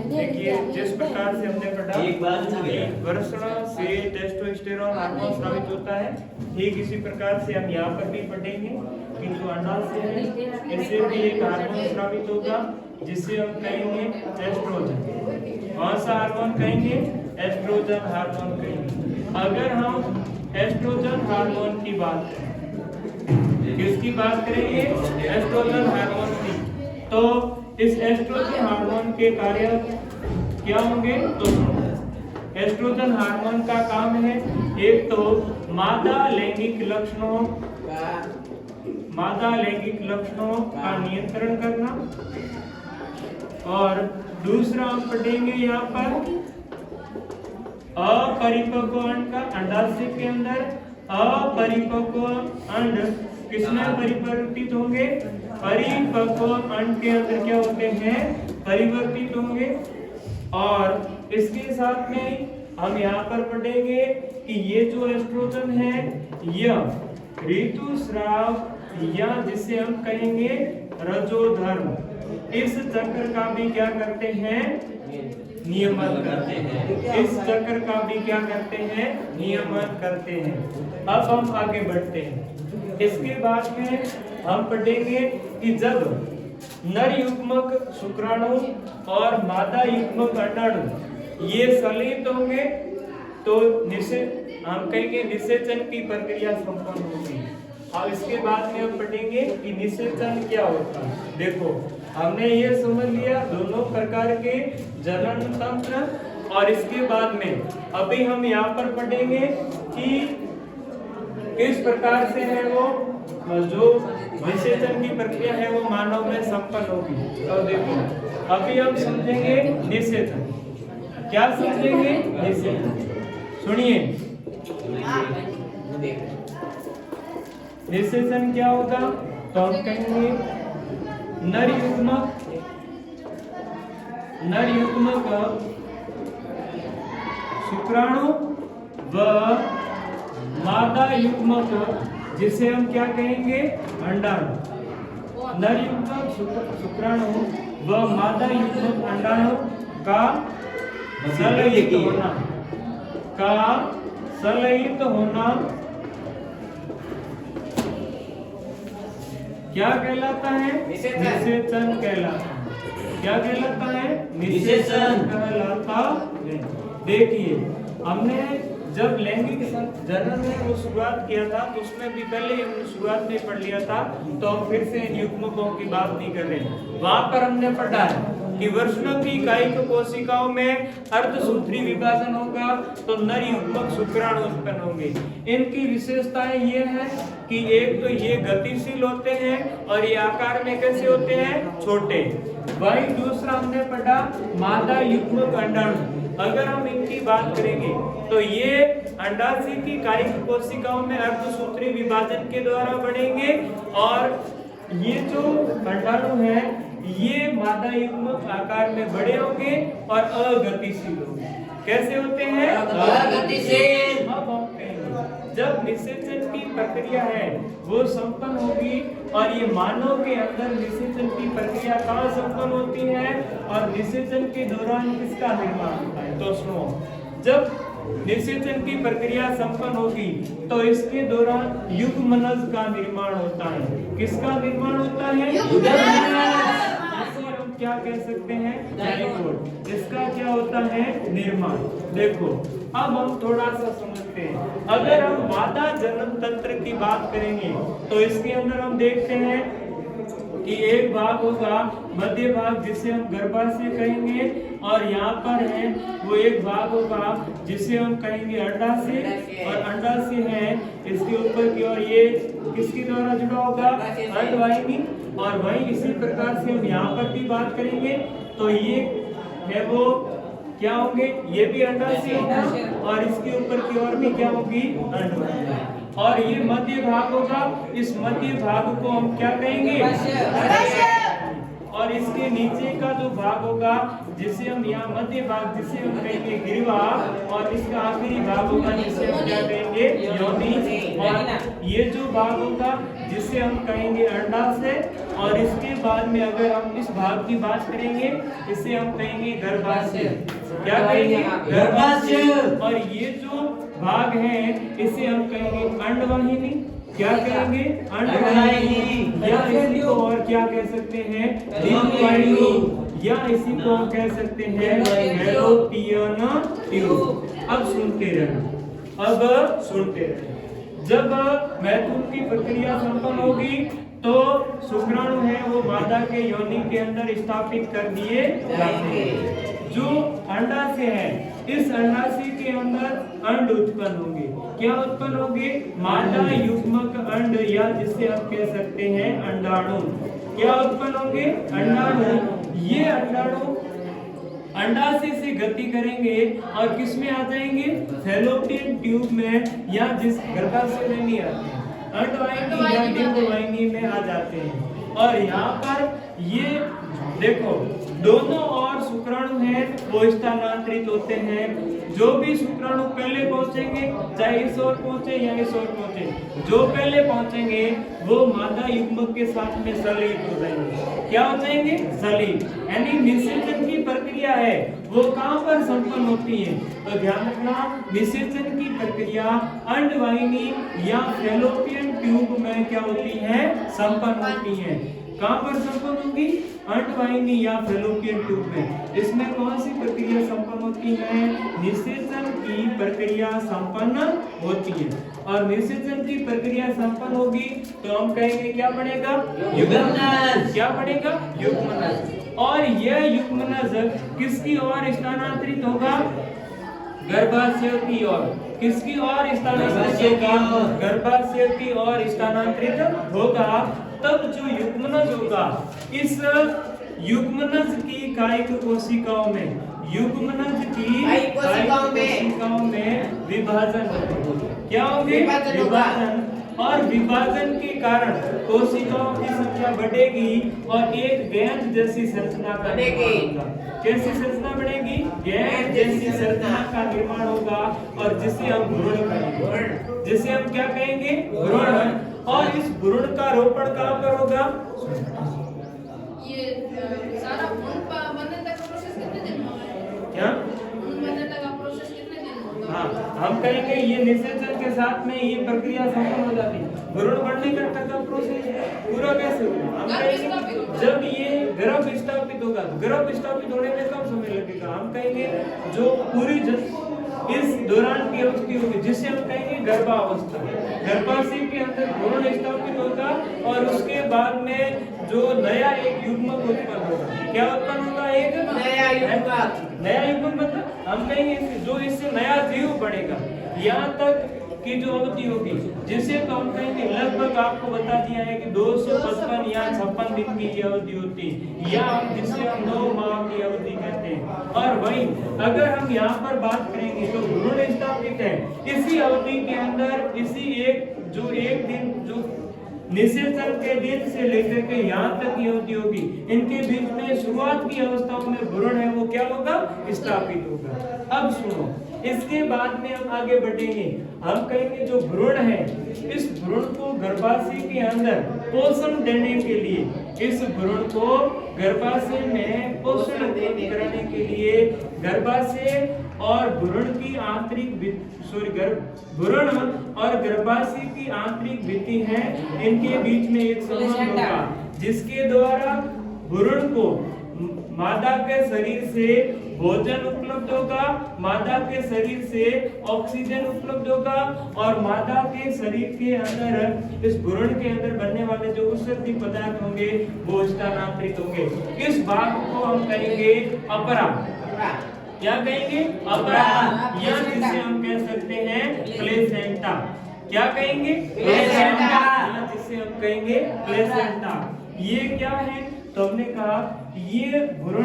देखिए जिस प्रकार से हमने पढ़ा वृषण से टेस्टोस्टेरोन हार्मोन स्रावित होता है, ठीक इसी प्रकार से हम यहाँ पर भी पढ़ेंगे कि जो अंडाशय है इससे भी एक हार्मोन स्रावित होगा जिसे हम कहेंगे एस्ट्रोजन। कौन सा हार्मोन कहेंगे? एस्ट्रोजन हार्मोन कहेंगे। अगर हम एस्ट्रोजन हार्मोन की बात करें, किसकी बात करेंगे? एस्ट्रोजन हार्मोन की। तो इस एस्ट्रोजन हार्मोन के कार्य क्या होंगे? तो एस्ट्रोजन हार्मोन का काम है एक तो मादा लैंगिक लक्षणों का नियंत्रण करना, और दूसरा हम पढ़ेंगे यहाँ पर अपरिपक्व अंड का। अंडाशय के अंदर अपरिपक्व अंड किसमें परिवर्तित होंगे? परिपक्व अंड के अंदर क्या होते हैं? परिवर्तित होंगे। और इसके साथ में हम यहाँ पर पढ़ेंगे कि ये जो एस्ट्रोजन है यह ऋतुस्राव या जिसे हम कहेंगे रजोधर्म, इस चक्र का भी क्या करते हैं? नियमन करते हैं। इस चक्र का भी क्या करते हैं? नियमन करते हैं। अब हम आगे बढ़ते हैं। इसके बाद में हम पढ़ेंगे कि जब नर युग्मक शुक्राणु और मादा युग्मक अंडाणु ये संलिप्त होंगे तो हम कहेंगे निषेचन की प्रक्रिया संपन्न होगी। अब इसके बाद में हम पढ़ेंगे कि निषेचन क्या होता है। देखो हमने ये समझ लिया दोनों प्रकार के जनन तंत्र, और इसके बाद में अभी हम यहाँ पर पढ़ेंगे कि किस प्रकार से है वो जो निषेचन की प्रक्रिया है वो मानव में संपन्न होगी। तो देखो अभी हम समझेंगे निषेचन। क्या समझेंगे? निषेचन। सुनिए निषेचन क्या होगा? तो हम कहेंगे नर युग्मक शुक्राणु व मादा युग्मक जिसे हम क्या कहेंगे? अंडाणु। नर युग्मक शुक्राणु व मादा युग्मक अंडाणु का संलयित होना क्या कहलाता है? निषेचन कहलाता है। क्या कहलाता है? निषेचन कहलाता है। देखिए हमने जब लैंगिक जनन में वो शुरुआत किया था तो उसमें भी पहले हमने शुरुआत में पढ़ लिया था, तो हम फिर से इन युग्मकों की बात नहीं कर रहे। वहां पर हमने पढ़ा है कि वृषण की कायिक कोशिकाओं में अर्धसूत्री विभाजन होगा तो नर युग्मक शुक्राणु उत्पन्न होंगे। इनकी विशेषताएं ये हैं कि एक तो ये गतिशील होते हैं और ये आकार में कैसे होते हैं? छोटे। वही दूसरा हमने पढ़ा मादा युग्मक अंडाणु। अगर हम इनकी बात करेंगे तो ये अंडाशय की कायिक कोशिकाओं में अर्धसूत्री विभाजन के द्वारा बढ़ेंगे, और ये जो अंडाणु है ये मादा युग्मक आकार में बड़े होंगे और अगतिशील होंगे। कैसे होते हैं? अगतिशील। जब निषेचन की प्रक्रिया है वो संपन्न होगी, और ये मानव के अंदर निषेचन की प्रक्रिया कहाँ संपन्न होती है और निषेचन के दौरान किसका निर्माण होता है? तो सुनो, जब निषेचन की प्रक्रिया संपन्न होगी तो इसके दौरान युग्मनज का निर्माण होता है। किसका निर्माण होता है? क्या कह सकते हैं? जाइगोट। इसका क्या होता है? निर्माण। देखो अब हम थोड़ा सा समझते हैं। अगर हम मादा जनन तंत्र की बात करेंगे तो इसके अंदर हम देखते हैं कि एक भाग होगा मध्य भाग जिसे हम गर्भाशय कहेंगे, और यहाँ पर है वो एक भाग होगा जिसे हम कहेंगे अंडाशय, और अंडाशय है इसके ऊपर की ओर ये किसके द्वारा जुड़ा होगा? अंडवाहिनी। और वही इसी प्रकार से हम यहाँ पर भी बात करेंगे तो ये है वो क्या होंगे? ये भी अंडाशय होगा, और इसके ऊपर की ओर भी क्या होगी? अंडवाहिनी। और ये मध्य भाग होगा, इस मध्य भाग को हम क्या कहेंगे? और इसके नीचे का जो भाग होगा जिसे हम यहाँ मध्य भाग जिसे हम कहेंगे गिरवा, और इसका आखिरी भाग होगा जिसे हम क्या कहेंगे? योनि। और ये जो भाग होगा जिसे हम कहेंगे अंडाशय, और इसके बाद में अगर हम इस भाग की बात करेंगे, इसे हम कहेंगे गर्भाशय। क्या कहेंगे? गर्भाशय। और ये जो भाग है इसे हम कहेंगे अंडवाहिनी। क्या कहेंगे? अंडवाहिनी। या इसी को और क्या कह सकते हैं? डिंबवाहिनी। या इसी को हम कह सकते हैं फैलोपियन ट्यूब। अब सुनते रहना, अब सुनते रहना। जब मैथुन की प्रक्रिया संपन्न होगी तो शुक्राणु है वो मादा के योनि के अंदर स्थापित कर दिए जाते हैं। जो अंडाशय है, इस अंडाशय के अंदर अंड उत्पन्न होंगे। क्या उत्पन्न होंगे? मादा युग्मक अंड, या जिसे आप कह सकते हैं अंडाणु। क्या उत्पन्न होंगे? अंडाणु। ये अंडाणु अंडाशय से गति करेंगे और किस में आ जाएंगे? फैलोपियन ट्यूब में, या जिस गर्भाशय में नहीं आते, अंडवाहिनी या डिंबवाहिनी में आ जाते हैं। और यहाँ पर ये देखो दोनों और शुक्राणु हैं वो स्थानांतरित होते हैं। जो भी शुक्राणु पहले पहुंचेंगे, चाहे इस ओर पहुंचे या इस ओर पहुंचे, जो पहले पहुंचेंगे वो मादा युग्मक के साथ में सलित हो जाएंगे। क्या हो जाएंगे? सलित। यानी निषेचन की प्रक्रिया है वो कहाँ पर संपन्न होती है? तो ध्यान रखना, निषेचन की प्रक्रिया अंडवाहिनी या फैलोपियन ट्यूब में क्या होती है? संपन्न होती है। कहाँ पर संपन्न होगी? अंडवाहिनी या फैलोपियन ट्यूब में। इसमें कौन सी प्रक्रिया संपन्न होती है? निषेचन की प्रक्रिया संपन्न होती है। और निषेचन की प्रक्रिया संपन्न होगी तो हम कहेंगे क्या बनेगा? युग्मनज। क्या बनेगा? युग्मनज। और यह युग्मनज किसकी ओर स्थानांतरित होगा? गर्भाशय की ओर। किसकी ओर स्थानांतरित होगा? गर्भाशय की ओर स्थानांतरित होगा। तब जो युग्मनज होगा, इस युग्मनज की कायिक कोशिकाओं में, युग्मनज की कायिक कोशिकाओं में विभाजन होगा। क्या होंगे? विभाजन। और विभाजन के कारण कोशिकाओं की संख्या बढ़ेगी और एक गेंद जैसी संरचना बनेगी। कैसी संरचना बनेगी? गेंद जैसी संरचना का निर्माण होगा और जिसे हम भ्रूण कहेंगे। जिसे हम क्या कहेंगे? भ्रूण। और इस भ्रूण का रोपण कहाँ पर होगा? ये सारा भ्रूण बनने तक का प्रोसेस कितने दिन में होगा? क्या? भ्रूण बनने तक का प्रोसेस कितने दिन में होगा? हाँ, हम कहेंगे ये निषेचन के साथ में ये प्रक्रिया संपन्न हो जाती है। भ्रूण बनने तक का प्रोसेस पूरा कैसे होगा? हम कहेंगे जब ये गर्भ स्थापित होगा, गर्भ स्थापित होने में कम समय लगेगा? हम कहेंगे जो पूरी इस दौरान की अवस्था होगी जिसे हम कहेंगे गर्भावस्था। गर्भाशय के अंदर भ्रूण स्थापित होगा और उसके बाद में जो नया एक युग्मक उत्पन्न होगा। क्या उत्पन्न होगा? एक नया युग्मक। नया युग्मक मतलब हम कहेंगे जो इससे नया जीव बढ़ेगा। यहाँ तक की जो अवधि होगी जिसे तो हम कहेंगे लगभग आपको बता दिया है कि 255 या 56 दिन की अवधि होती है, या जिसे हम 9 माह की अवधि कहते हैं। और वहीं अगर हम यहाँ पर बात करेंगे तो भ्रूण स्थापित है इसी अवधि के अंदर, इसी एक दिन जो निषेचन के दिन से लेकर के यहाँ तक की अवधि होगी, इनके बीच में शुरुआत की अवस्थाओं में भ्रूण है वो क्या होगा? स्थापित होगा। अब सुनो, इसके बाद में हम आगे बढ़ेंगे। हम कहेंगे जो भ्रूण है, इस भ्रूण को गर्भाशय के अंदर पोषण देने के लिए, इस भ्रूण को गर्भाशय में पोषण कराने के लिए गर्भाशय और भ्रूण की आंतरिक भ्रूण और गर्भाशय की आंतरिक भित्ति है, इनके बीच में एक संबंध होगा जिसके द्वारा भ्रूण को मादा के शरीर से भोजन उपलब्ध होगा, मादा के शरीर से ऑक्सीजन उपलब्ध होगा और मादा के शरीर के अंदर, इस भ्रूण के अंदर बनने वाले जो उत्सर्गी पदार्थ होंगे वो स्थानांतरित होंगे। इस भाग को हम कहेंगे अपरा। क्या कहेंगे? अपरा। या जिसे हम कह सकते हैं प्लेसेंटा। क्या कहेंगे? प्लेसेंटा। या जिसे हम कहेंगे प्लेसेंटा। ये क्या है? तो हमने कहा ये भ्रूण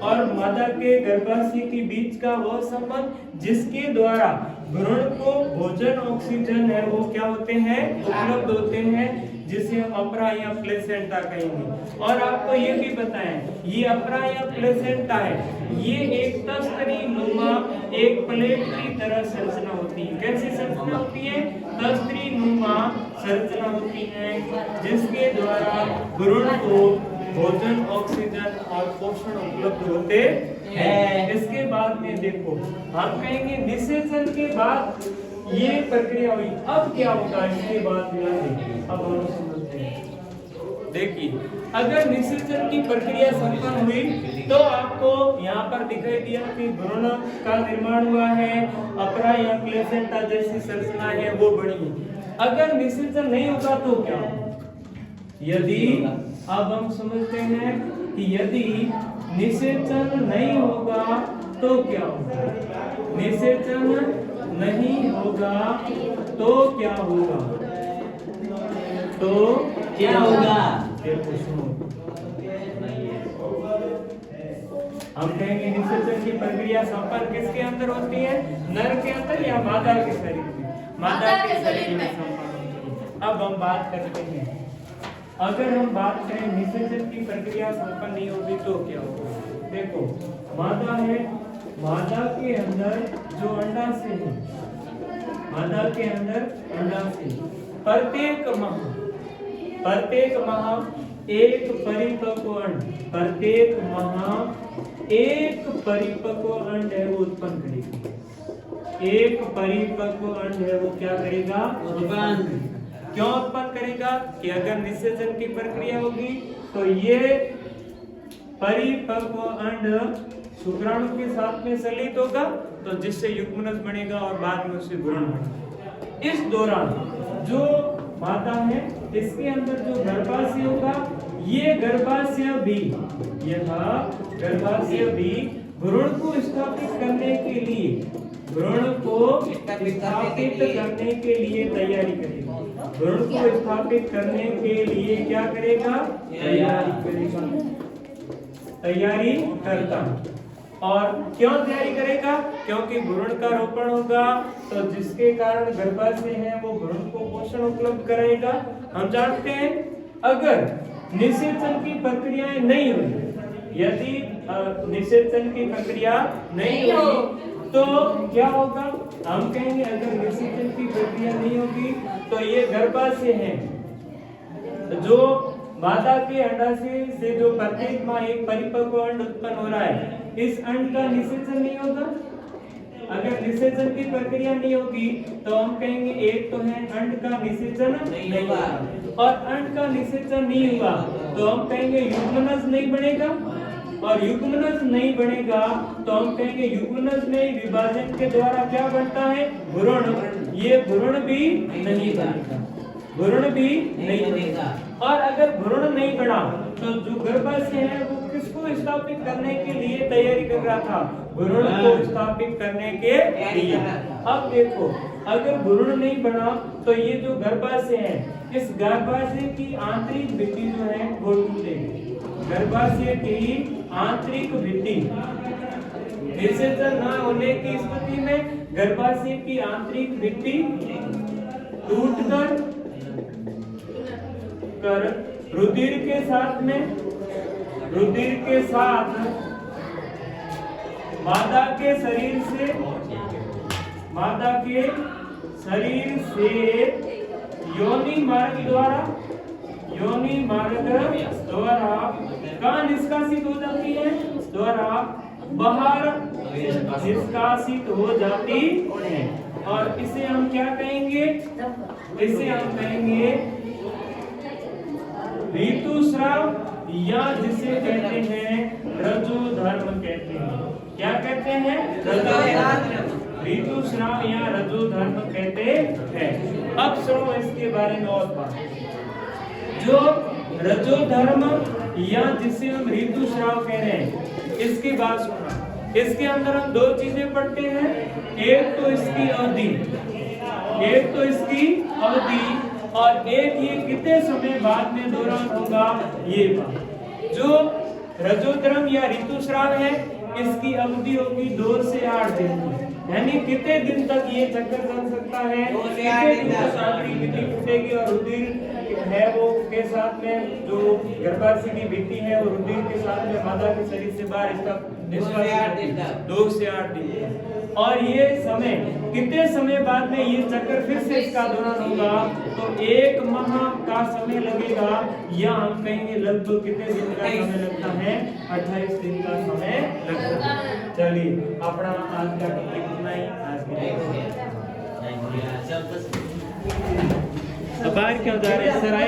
और मादा के गर्भाशय के बीच का वो संबंध जिसके द्वारा भ्रूण को भोजन ऑक्सीजन है वो क्या होते हैं? उपलब्ध होते हैं, जिसे हम अपरा या प्लेसेंटा कहेंगे। और आपको ये भी बताएं, ये अपरा या प्लेसेंटा है, ये एक तस्तरी नुमा एक प्लेट की तरह संरचना होती है। कैसी संरचना होती है? तस्तरी नुमा संरचना होती है जिसके द्वारा भ्रूण को भोजन, ऑक्सीजन और पोषण उपलब्ध होते हैं। इसके बाद में देखो हम कहेंगे निषेचन के बाद ये प्रक्रिया हुई, अब क्या होगा इसके बाद में, अब हम समझते हैं। देखिए अगर निषेचन की प्रक्रिया संपन्न हुई तो आपको यहाँ पर दिखाई दिया कि भ्रूण का निर्माण हुआ है, अपरा या प्लेसेंटा जैसी संरचना है वो बनी। अगर निषेचन नहीं होगा तो क्या होगा? यदि अब हम समझते हैं कि यदि निषेचन नहीं होगा तो क्या होगा? निषेचन नहीं होगा तो क्या होगा? तो क्या होगा? देखो सुनो, हम कहेंगे निषेचन की प्रक्रिया संपन्न किसके अंदर होती है? नर के अंदर या मादा के शरीर में? मादा के शरीर में संपन्न होती है। अब हम बात करते हैं, अगर हम बात करें निषेचन की प्रक्रिया संपन्न नहीं होगी तो क्या होगा? देखो मादा है, मादा के अंदर जो अंडाशय है, मादा के अंदर अंडाशय, प्रत्येक माह एक परिपक्व अंड, प्रत्येक माह एक परिपक्व अंड है वो उत्पन्न करेगी। एक परिपक्व अंड है वो क्या करेगा? उत्पन्न। क्यों उत्पन्न करेगा? कि अगर निषेचन की प्रक्रिया होगी तो ये परिपक्व अंड शुक्राणु के साथ में सलित होगा, तो जिससे युग्मनज बनेगा और बाद में उससे भ्रूण बनेगा। इस दौरान जो मादा है इसके अंदर जो गर्भाशय होगा, ये गर्भाशय भी, यह गर्भाशय भी भ्रूण को स्थापित करने के लिए, भ्रूण को स्थापित करने के लिए तैयारी करेगा। भ्रूण को स्थापित करने के लिए क्या करेगा? तैयारी करेगा, तैयारी करता। और क्यों तैयारी करेगा? क्योंकि भ्रूण का रोपण होगा तो जिसके कारण गर्भाशय है वो भ्रूण को पोषण उपलब्ध कराएगा। हम जानते हैं अगर निषेचन की प्रक्रियाएं नहीं हुई, यदि निषेचन की प्रक्रिया नहीं होगी तो क्या होगा? हम कहेंगे अगर निषेचन की प्रक्रिया नहीं होगी तो ये गर्भाशय है, जो मादा के अंडाशय से जो प्रत्येक माह एक परिपक्व अंड उत्पन्न हो रहा है, इस अंड का निषेचन नहीं होगा। अगर निषेचन की प्रक्रिया नहीं होगी तो हम कहेंगे एक तो है अंड का निषेचन नहीं हुआ, और अंड का निषेचन नहीं हुआ तो हम कहेंगे युग्मनज नहीं बनेगा, और युग्मनज नहीं बनेगा तो हम कहेंगे युग्मनज में विभाजन के द्वारा क्या बनता है? भ्रूण। ये भ्रूण भी नहीं बनेगा, भ्रूण भी नहीं बनेगा। और अगर भ्रूण नहीं बना तो जो गर्भाशय है वो किसको स्थापित करने के लिए तैयारी कर रहा था? भ्रूण को स्थापित करने के लिए। अब देखो अगर भ्रूण नहीं बना तो ये जो गर्भाशय है, इस गर्भाशय की आंतरिक भित्ति जो है वो टूटेगी। गर्भाशय की आंतरिक भित्ति, निषेचन न होने की स्थिति में गर्भाशय की आंतरिक भित्ति टूटकर रुधिर के साथ में, रुधिर के साथ मादा के शरीर से, मादा के शरीर से योनि मार्ग द्वारा, योनि मार्ग द्वारा कहाँ निष्कासित हो जाती है? द्वारा बाहर निष्कासित हो जाती है। और इसे हम क्या कहेंगे? इसे हम कहेंगे ऋतुस्राव, या जिसे कहते हैं रजोधर्म कहते हैं। क्या कहते हैं? रजोधर्म। ऋतुस्राव या रजोधर्म कहते हैं। अब सुनो इसके बारे में और बात। जो रजोधर्म या जिसे हम ऋतुस्राव कह रहे हैं, इसकी बात सुनना। इसके अंदर हम दो चीजें पढ़ते हैं, एक तो इसकी अवधि, एक तो इसकी अवधि, और एक ये कितने समय बाद में दौरान होगा ये बात। जो रजोधर्म या ऋतुस्राव है इसकी अवधि होगी 2 से 8 दिन की, यानी कितने दिन तक ये चक्कर चल सकता है? 2 से 8 दिन तक आंतरिक भित्ति टूटेगी और रुधिर है वो के साथ में जो गर्भाशय की भित्ति है वो रुधिर के साथ में मादा के शरीर से बाहर इसका 2 से 8 दिन। और ये समय कितने समय बाद में ये चक्कर फिर से इसका दौरान होगा, तो 1 माह का समय लगेगा, या हम कहेंगे लगभग कितने दिन का समय लगता है, 28 दिन का समय लगता है। चलिए अपना आज का टॉपिक इतना ही, आज के अब बाहर क्यों जा रहे हैं सर? आए